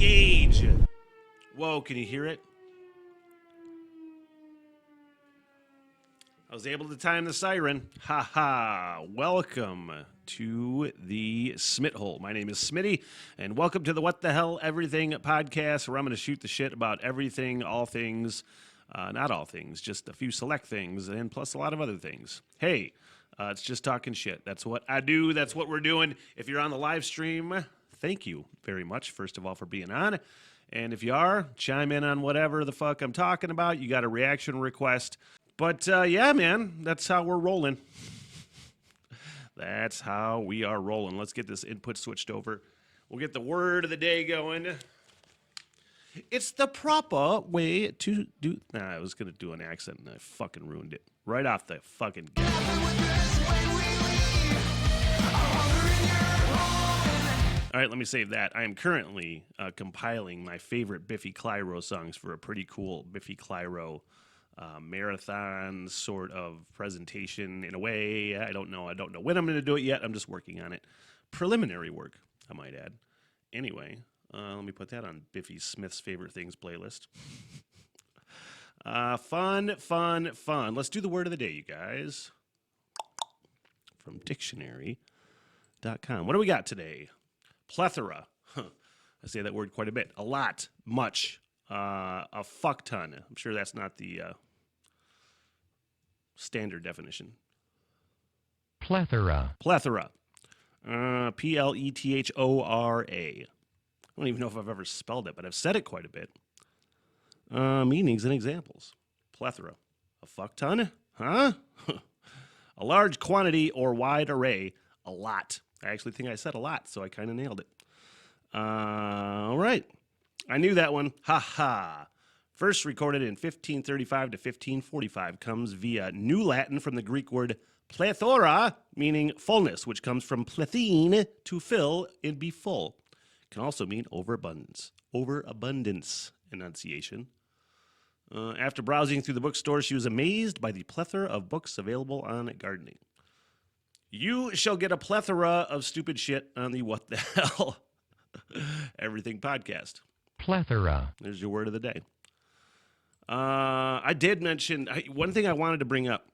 Engage. Whoa, can you hear it? I was able to time the siren. Ha ha. Welcome to the Smit Hole. My name is Smitty, and welcome to the What the Hell Everything podcast, where I'm going to shoot the shit about everything, all things, not all things, just a few select things, and plus a lot of other things. Hey, it's just talking shit. That's what I do. That's what we're doing. If you're on the live stream, thank you very much, first of all, for being on. And if you are, chime in on whatever the fuck I'm talking about. You got a reaction request. But, yeah, man, that's how we're rolling. That's how we are rolling. Let's get this input switched over. We'll get the word of the day going. It's the proper way to do... Nah, I was going to do an accent, and I fucking ruined it. Right off the fucking... All right, let me save that. I am currently compiling my favorite Biffy Clyro songs for a pretty cool Biffy Clyro marathon sort of presentation in a way. I don't know when I'm going to do it yet. I'm just working on it. Preliminary work, I might add. Anyway, let me put that on Biffy Smith's Favorite Things playlist. Fun. Let's do the word of the day, you guys. From dictionary.com. What do we got today? Plethora. I say that word quite a bit. A lot. Much. A fuck ton. I'm sure that's not the standard definition. Plethora. Plethora. Plethora. I don't even know if I've ever spelled it, but I've said it quite a bit. Meanings and examples. Plethora. A fuck ton? Huh? A large quantity or wide array. A lot. I actually think I said a lot, so I kind of nailed it. All right. I knew that one. Ha ha. First recorded in 1535 to 1545, comes via New Latin from the Greek word plethora, meaning fullness, which comes from plethine, to fill and be full. Can also mean overabundance. Overabundance enunciation. After browsing through the bookstore, she was amazed by the plethora of books available on gardening. You shall get a plethora of stupid shit on the What the Hell Everything podcast. Plethora. There's your word of the day. I did mention one thing I wanted to bring up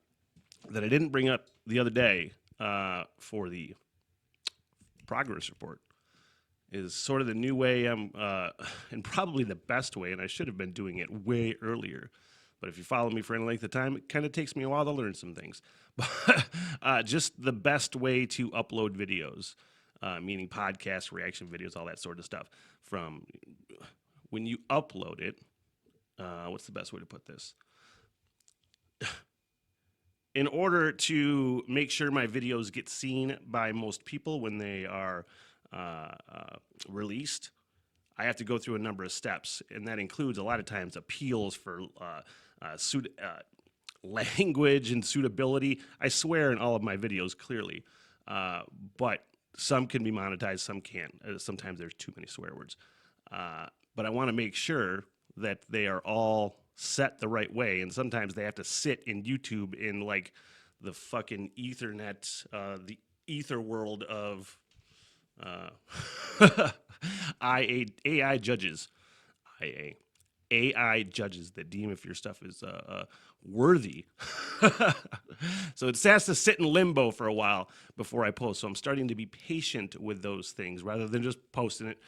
that I didn't bring up the other day for the progress report is sort of the new way and probably the best way, and I should have been doing it way earlier. But if you follow me for any length of time, it kind of takes me a while to learn some things. But just the best way to upload videos, meaning podcasts, reaction videos, all that sort of stuff. From when you upload it, what's the best way to put this? In order to make sure my videos get seen by most people when they are released, I have to go through a number of steps, and that includes a lot of times appeals for language and suitability. I swear in all of my videos clearly, but some can be monetized, some can't. Sometimes there's too many swear words. But I want to make sure that they are all set the right way, and sometimes they have to sit in YouTube in like the fucking Ethernet, the ether world of AI judges. AI judges that deem if your stuff is worthy. So it has to sit in limbo for a while before I post. So I'm starting to be patient with those things rather than just posting it.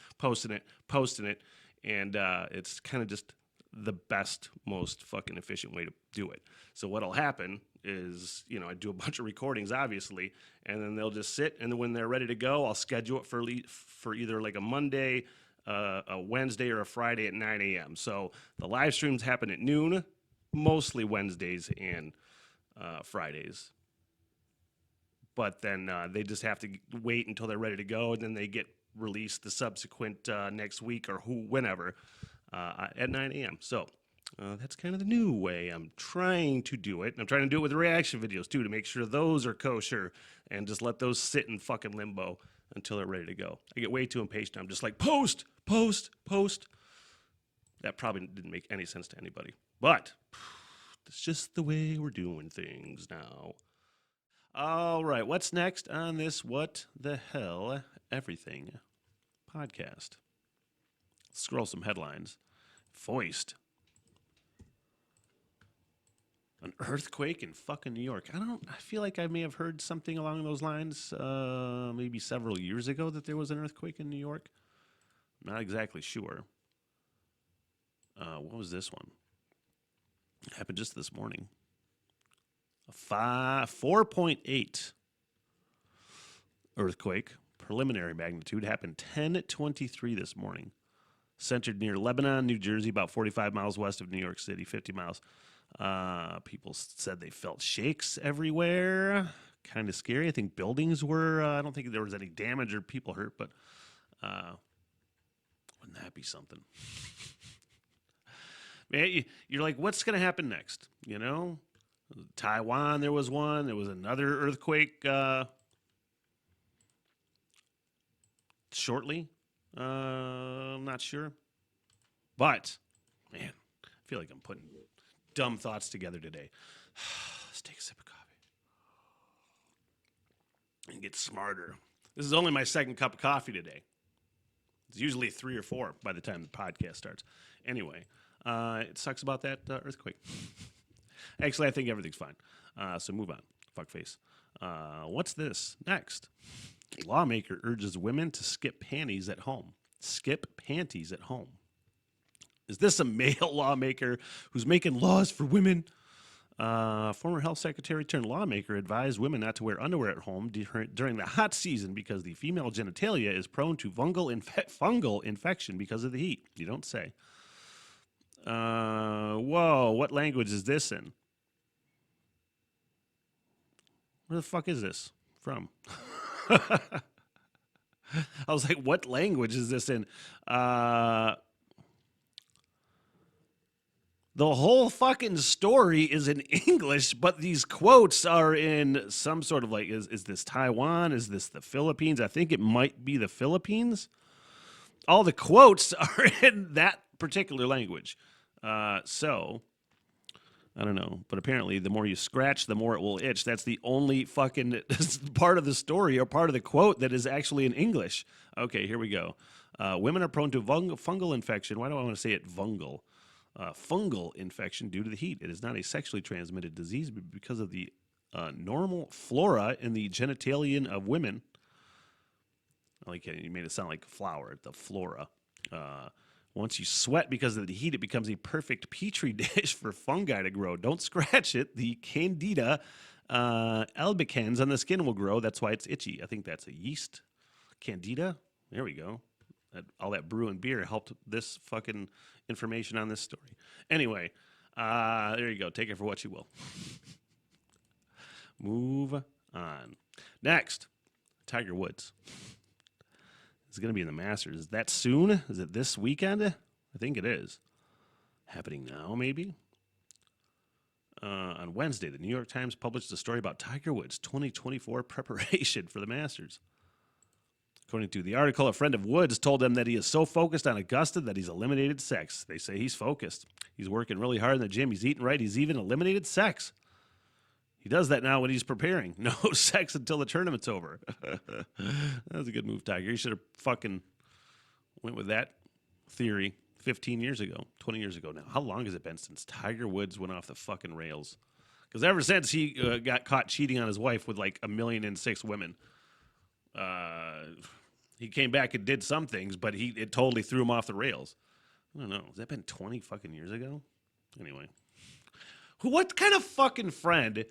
And it's kind of just the best, most fucking efficient way to do it. So what'll happen is, I do a bunch of recordings, obviously, and then they'll just sit, and then when they're ready to go, I'll schedule it for either like a Monday, a Wednesday, or a Friday at 9 a.m. So the live streams happen at noon, mostly Wednesdays and Fridays. But then they just have to wait until they're ready to go, and then they get released the subsequent next week or whenever at 9 a.m. So that's kind of the new way I'm trying to do it. And I'm trying to do it with reaction videos, too, to make sure those are kosher and just let those sit in fucking limbo until they're ready to go. I get way too impatient. I'm just like, post. That probably didn't make any sense to anybody. But it's just the way we're doing things now. All right, what's next on this What the Hell Everything podcast? scroll some headlines. Foist. An earthquake in fucking New York. I feel like I may have heard something along those lines maybe several years ago that there was an earthquake in New York. I'm not exactly sure. What was this one? It happened just this morning. A 4.8 earthquake, preliminary magnitude, happened 10:23 this morning. Centered near Lebanon, New Jersey, about 45 miles west of New York City, 50 miles. People said they felt shakes everywhere. Kind of scary. I think buildings were, I don't think there was any damage or people hurt, but wouldn't that be something? Man, you're like, what's going to happen next? You know? Taiwan, there was one. There was another earthquake shortly. I'm not sure. But, man, I feel like I'm putting dumb thoughts together today. Let's take a sip of coffee and get smarter. This is only my second cup of coffee today. It's usually 3 or 4 by the time the podcast starts. Anyway, it sucks about that earthquake. Actually, I think everything's fine. So move on. Fuckface. What's this? Next. Lawmaker urges women to skip panties at home. Skip panties at home. Is this a male lawmaker who's making laws for women? Former health secretary turned lawmaker advised women not to wear underwear at home during the hot season because the female genitalia is prone to fungal infection because of the heat. You don't say. Whoa, what language is this in? Where the fuck is this from? I was like, what language is this in? The whole fucking story is in English, but these quotes are in some sort of like, is this Taiwan? Is this the Philippines? I think it might be the Philippines. All the quotes are in that particular language. So, I don't know. But apparently, the more you scratch, the more it will itch. That's the only fucking part of the story or part of the quote that is actually in English. Okay, here we go. Women are prone to fungal infection. Why do I want to say it fungal? Fungal infection due to the heat. It is not a sexually transmitted disease but because of the normal flora in the genitalium of women. I like it. You made it sound like a flower, the flora. Once you sweat because of the heat, it becomes a perfect petri dish for fungi to grow. Don't scratch it. The Candida albicans on the skin will grow. That's why it's itchy. I think that's a yeast. Candida? There we go. All that brew and beer helped this fucking information on this story. Anyway, there you go. Take it for what you will. Move on. Next, Tiger Woods. It's going to be in the Masters. Is that soon? Is it this weekend? I think it is. Happening now, maybe? On Wednesday, the New York Times published a story about Tiger Woods' 2024 preparation for the Masters. According to the article, a friend of Woods told them that he is so focused on Augusta that he's eliminated sex. They say he's focused. He's working really hard in the gym. He's eating right. He's even eliminated sex. He does that now when he's preparing. No sex until the tournament's over. That was a good move, Tiger. You should have fucking went with that theory 15 years ago, 20 years ago now. How long has it been since Tiger Woods went off the fucking rails? Because ever since he got caught cheating on his wife with like 1,000,006 women, he came back and did some things, but it totally threw him off the rails. I don't know. Has that been 20 fucking years ago? Anyway. What kind of fucking friend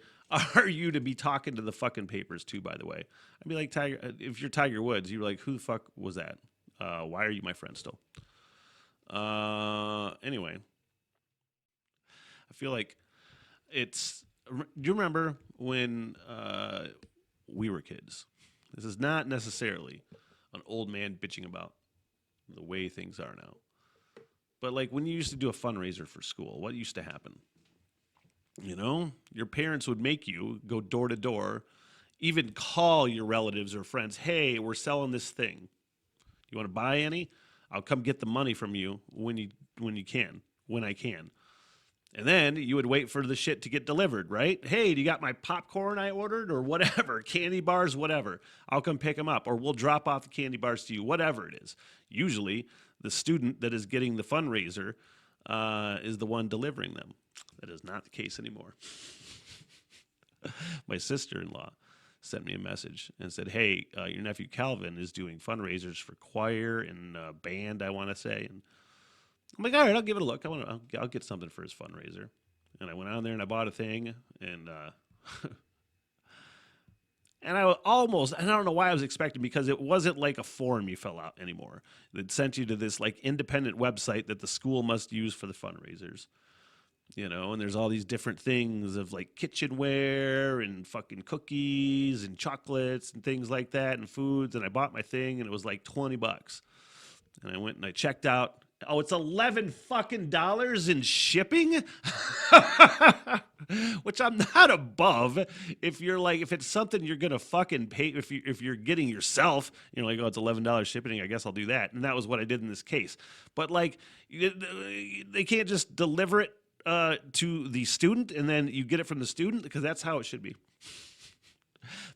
are you to be talking to the fucking papers to, by the way? I'd be like, Tiger, if you're Tiger Woods, you're like, who the fuck was that? Why are you my friend still? Anyway. I feel like do you remember when we were kids? This is not necessarily an old man bitching about the way things are now. But like when you used to do a fundraiser for school, what used to happen? You know, your parents would make you go door to door, even call your relatives or friends. Hey, we're selling this thing. You want to buy any? I'll come get the money from you when I can. And then you would wait for the shit to get delivered, right? Hey, do you got my popcorn I ordered or whatever, candy bars, whatever. I'll come pick them up or we'll drop off the candy bars to you, whatever it is. Usually the student that is getting the fundraiser is the one delivering them. That is not the case anymore. My sister-in-law sent me a message and said, hey, your nephew Calvin is doing fundraisers for choir and band, I want to say. And I'm like, all right, I'll give it a look. I'll get something for his fundraiser. And I went on there and I bought a thing. And and I don't know why I was expecting, because it wasn't like a form you fill out anymore. It sent you to this like independent website that the school must use for the fundraisers. And there's all these different things of like kitchenware and fucking cookies and chocolates and things like that and foods. And I bought my thing and it was like $20. And I went and I checked out. Oh, it's $11 fucking in shipping, which I'm not above. If it's something you're gonna fucking pay, if you're getting yourself, you're like, oh, it's $11 shipping. I guess I'll do that. And that was what I did in this case. But like, they can't just deliver it to the student and then you get it from the student, because that's how it should be.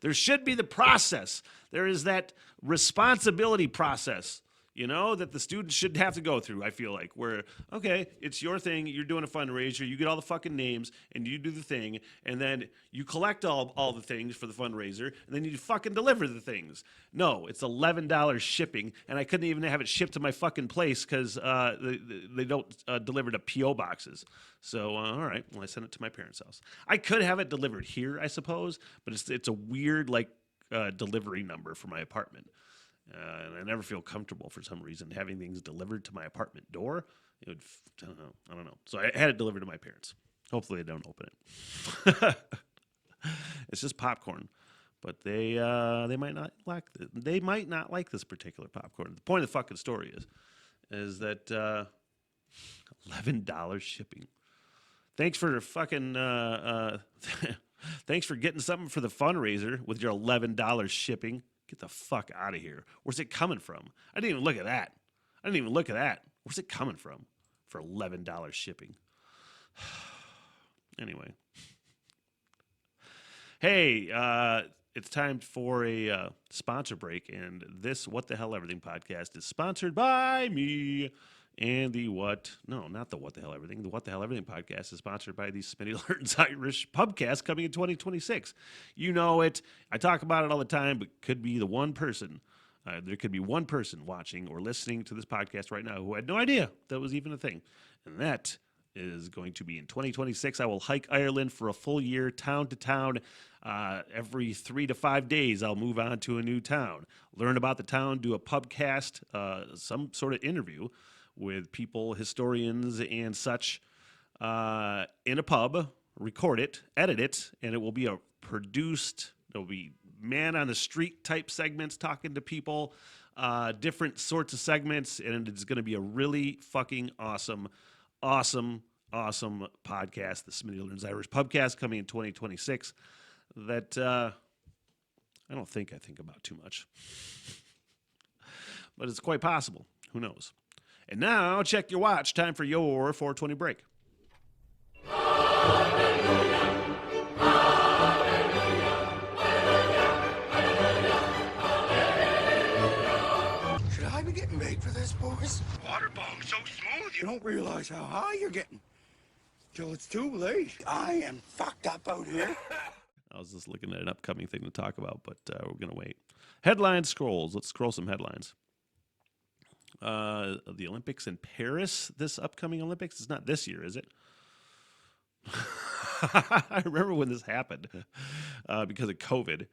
There should be the process. There is that responsibility process, that the students should have to go through, I feel like, where, okay, it's your thing, you're doing a fundraiser, you get all the fucking names, and you do the thing, and then you collect all the things for the fundraiser, and then you fucking deliver the things. No, it's $11 shipping, and I couldn't even have it shipped to my fucking place because they don't deliver to P.O. boxes. So, all right, well, I sent it to my parents' house. I could have it delivered here, I suppose, but it's a weird, delivery number for my apartment. And I never feel comfortable for some reason having things delivered to my apartment door. I don't know. So I had it delivered to my parents. Hopefully they don't open it. It's just popcorn, but they might not like this particular popcorn. The point of the fucking story is that $11 shipping. Thanks for fucking thanks for getting something for the fundraiser with your $11 shipping. Get the fuck out of here. Where's it coming from? I didn't even look at that. Where's it coming from for $11 shipping? Anyway. Hey, it's time for a sponsor break, and this What the Hell Everything podcast is sponsored by me. And the What the Hell Everything podcast is sponsored by the Smitty Learns Irish Pubcast coming in 2026. You know it. I talk about it all the time, but could be the one person. There could be one person watching or listening to this podcast right now who had no idea that was even a thing. And that is going to be in 2026. I will hike Ireland for a full year, town to town. Every 3 to 5 days, I'll move on to a new town, learn about the town, do a pubcast, some sort of interview with people, historians, and such in a pub, record it, edit it, and it will be there'll be man on the street type segments talking to people, different sorts of segments, and it's going to be a really fucking awesome podcast, the Smitty Learns Irish Pubcast, coming in 2026, that I don't think I think about too much. But it's quite possible. Who knows? And now, check your watch. Time for your 420 break. Should I be getting paid for this, boys? Water bomb so smooth, You don't realize how high you're getting till it's too late. I am fucked up out here. I was just looking at an upcoming thing to talk about, but we're going to wait. Headline scrolls. Let's scroll some headlines. The Olympics in Paris, this upcoming Olympics. It's not this year, is it? I remember when this happened because of COVID.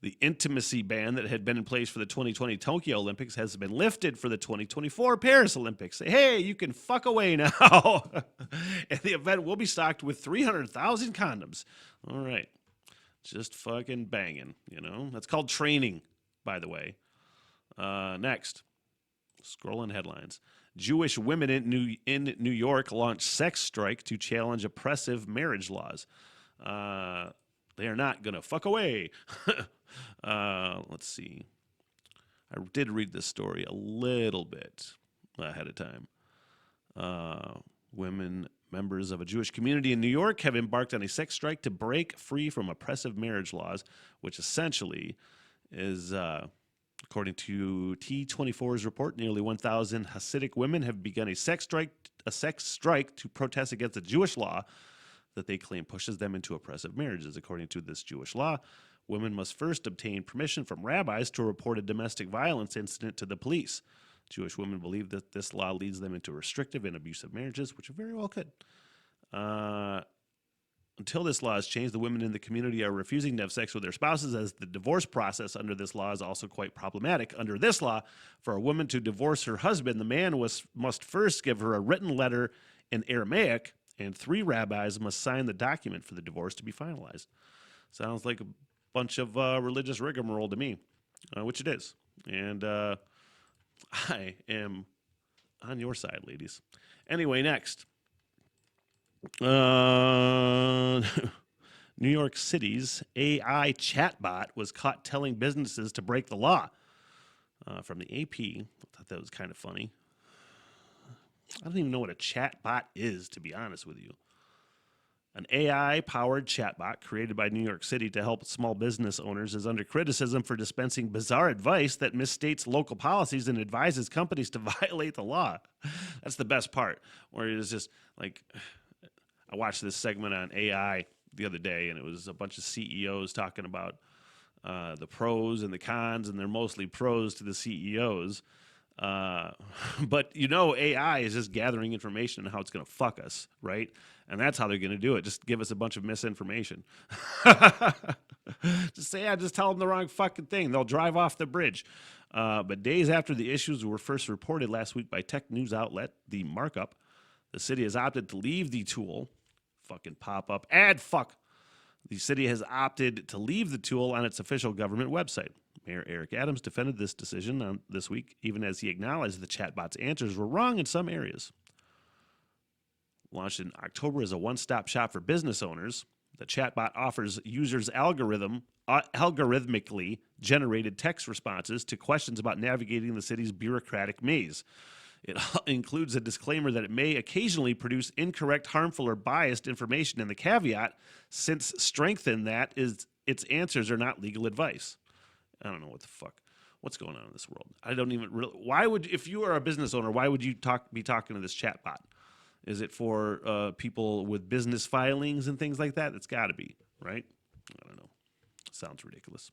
The intimacy ban that had been in place for the 2020 Tokyo Olympics has been lifted for the 2024 Paris Olympics. Hey, you can fuck away now. And the event will be stocked with 300,000 condoms. All right. Just fucking banging, That's called training, by the way. Next. Scrolling headlines. Jewish women in New York launched sex strike to challenge oppressive marriage laws. They are not going to fuck away. Let's see. I did read this story a little bit ahead of time. Women members of a Jewish community in New York have embarked on a sex strike to break free from oppressive marriage laws, which essentially is According to T24's report, nearly 1,000 Hasidic women have begun a sex strike to protest against a Jewish law that they claim pushes them into oppressive marriages. According to this Jewish law, women must first obtain permission from rabbis to report a domestic violence incident to the police. Jewish women believe that this law leads them into restrictive and abusive marriages, which it very well could. Until this law is changed, the women in the community are refusing to have sex with their spouses, as the divorce process under this law is also quite problematic. Under this law, for a woman to divorce her husband, the man must first give her a written letter in Aramaic, and 3 rabbis must sign the document for the divorce to be finalized. Sounds like a bunch of religious rigmarole to me, which it is. And I am on your side, ladies. Anyway, next. New York City's AI chatbot was caught telling businesses to break the law. From the AP, I thought that was kind of funny. I don't even know what a chatbot is, to be honest with you. An AI-powered chatbot created by New York City to help small business owners is under criticism for dispensing bizarre advice that misstates local policies and advises companies to violate the law. That's the best part, where it is just like, I watched this segment on AI the other day, and it was a bunch of CEOs talking about the pros and the cons, and they're mostly pros to the CEOs. But AI is just gathering information on how it's going to fuck us, right? And that's how they're going to do it. Just give us a bunch of misinformation. Just tell them the wrong fucking thing. They'll drive off the bridge. But days after the issues were first reported last week by tech news outlet The Markup, the city has opted to leave the tool. Fucking pop up. Ad fuck. The city has opted to leave the tool on its official government website. Mayor Eric Adams defended this decision this week, even as he acknowledged the chatbot's answers were wrong in some areas. Launched in October as a one-stop shop for business owners, the chatbot offers users algorithmically generated text responses to questions about navigating the city's bureaucratic maze. It includes a disclaimer that it may occasionally produce incorrect, harmful, or biased information, and the caveat, since strengthen that is its answers are not legal advice. I don't know what the fuck. What's going on in this world? I don't even really. Why would, if you are a business owner, why would you be talking to this chatbot? Is it for people with business filings and things like that? It's got to be, right? I don't know. Sounds ridiculous.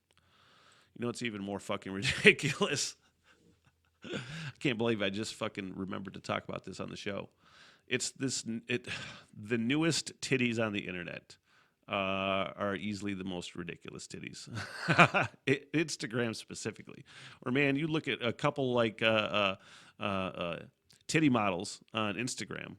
You know what's even more fucking ridiculous? I can't believe I just fucking remembered to talk about this on the show. It's the newest titties on the internet are easily the most ridiculous titties. Instagram specifically. Or man, you look at a couple like titty models on Instagram,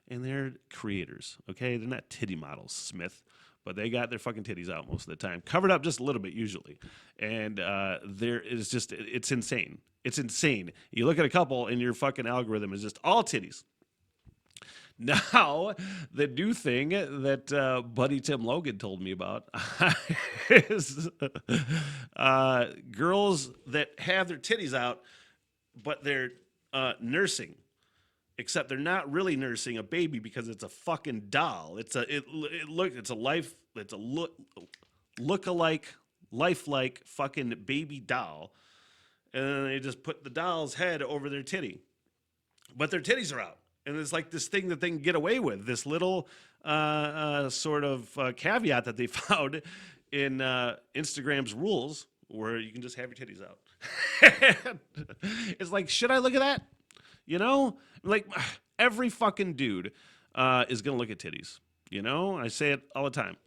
and they're creators, okay? They're not titty models, Smith, but they got their fucking titties out most of the time, covered up just a little bit usually. And it's insane. It's insane. You look at a couple, and your fucking algorithm is just all titties. Now, the new thing that buddy Tim Logan told me about is girls that have their titties out, but they're nursing. Except they're not really nursing a baby because it's a fucking doll. It's a look-alike, lifelike fucking baby doll, and then they just put the doll's head over their titty, but their titties are out, and it's like this thing that they can get away with. This little sort of caveat that they found in Instagram's rules, where you can just have your titties out. It's like, should I look at that? You know, like every fucking dude is going to look at titties. You know, I say it all the time.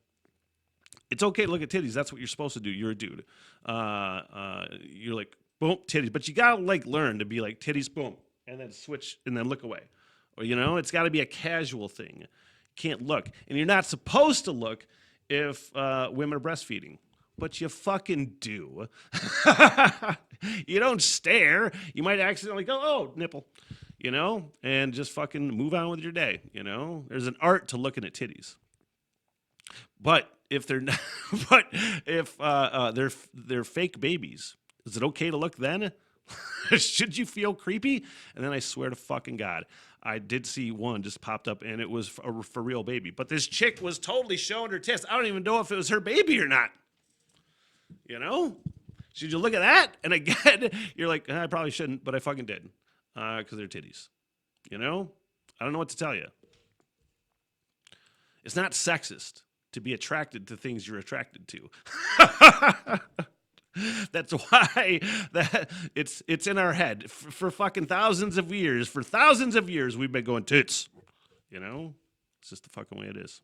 It's okay to look at titties. That's what you're supposed to do. You're a dude. You're like, boom, titties. But you got to like learn to be like titties, boom, and then switch and then look away. Or, you know, it's got to be a casual thing. You can't look. And you're not supposed to look if women are breastfeeding. But you fucking do. You don't stare. You might accidentally go, oh, nipple, you know, and just fucking move on with your day, you know. There's an art to looking at titties. But if they're not, they're fake babies, is it okay to look then? Should you feel creepy? And then I swear to fucking God, I did see one just popped up, and it was a for real baby. But this chick was totally showing her tits. I don't even know if it was her baby or not. You know? Should you look at that? And again, you're like, I probably shouldn't, but I fucking did. Because they're titties. You know? I don't know what to tell you. It's not sexist to be attracted to things you're attracted to. That's why it's in our head. For fucking thousands of years, we've been going tits. You know? It's just the fucking way it is.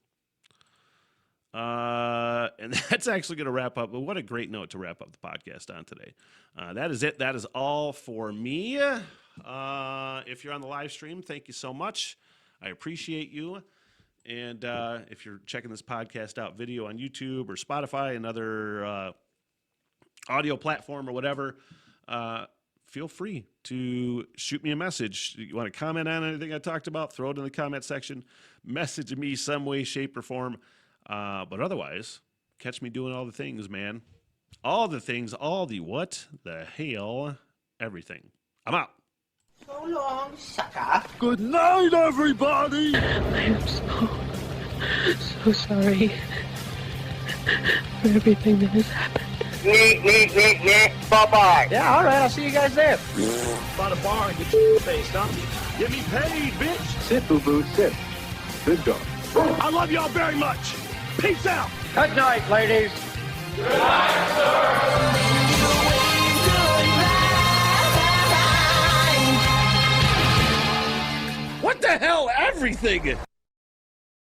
And that's actually going to wrap up. But what a great note to wrap up the podcast on today. That is it. That is all for me. If you're on the live stream, thank you so much. I appreciate you. And if you're checking this podcast out, video on YouTube or Spotify, another audio platform or whatever, feel free to shoot me a message. You want to comment on anything I talked about, throw it in the comment section. Message me some way, shape, or form. But otherwise, catch me doing all the things, man. All the things, all the what the hell, everything. I'm out. So long, sucker. Good night, everybody! I'm so sorry for everything that has happened. Bye-bye. Yeah, all right, I'll see you guys there. Bought a bar and get your face, huh? Get me paid, bitch! Sit, boo-boo, sit. Good dog. I love y'all very much! Peace out! Good night, ladies. What the hell? Everything!